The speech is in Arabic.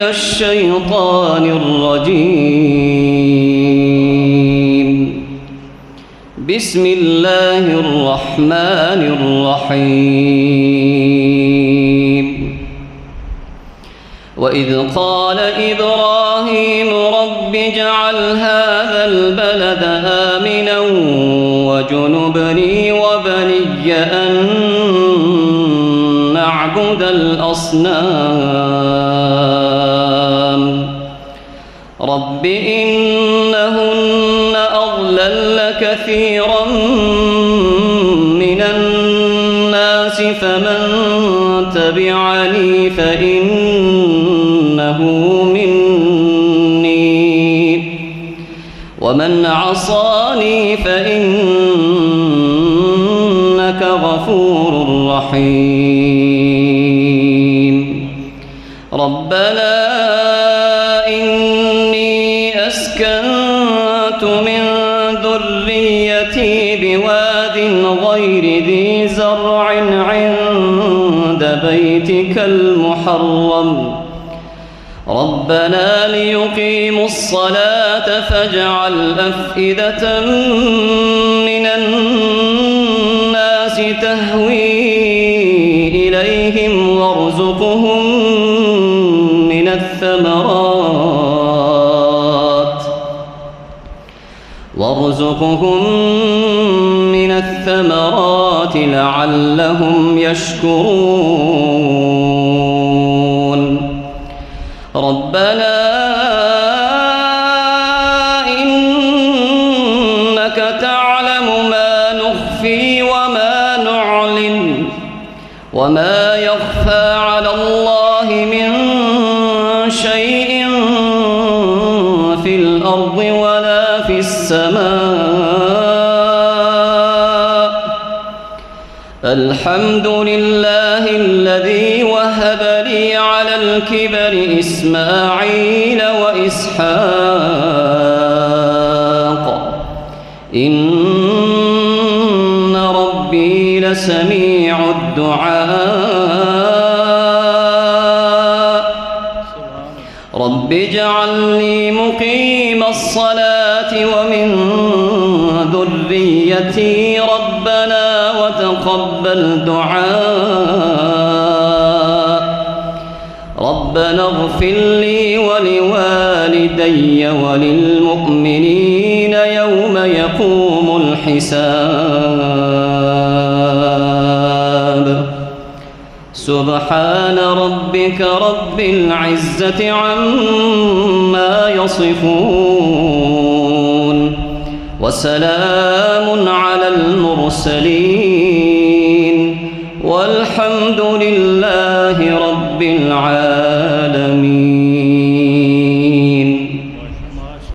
الشيطان الرجيم. بسم الله الرحمن الرحيم. وإذ قال إبراهيم رب اجعل هذا البلد آمنا واجنبني وبني أن نعبد الأصنام رب إنهن أضللن كثيرا من الناس فمن تبعني فإنه مني ومن عصاني فإنك غفور رحيم. ربنا إني أسكنت من ذريتي بواد غير ذي زرع عند بيتك المحرم ربنا ليقيموا الصلاة فاجعل أفئدة من الناس تهوي إليهم وارزقهم من الثمرات لعلهم يشكرون. ربنا إنك تعلم ما نخفي وما نعلن وما يخفى على الله من شيء في الأرض ولا في السماء. الحمد لله الذي وهب لي على الكبر إسماعيل وإسحاق إن ربي لسميع الدعاء. رب اجعلني مقيم الصلاة ومن ذريتي ربنا وتقبل دعاء. ربنا اغفر لي ولوالدي وللمؤمنين يوم يقوم الحساب. سبحان ربك رب العزة عما يصفون وسلام على المرسلين والحمد لله رب العالمين.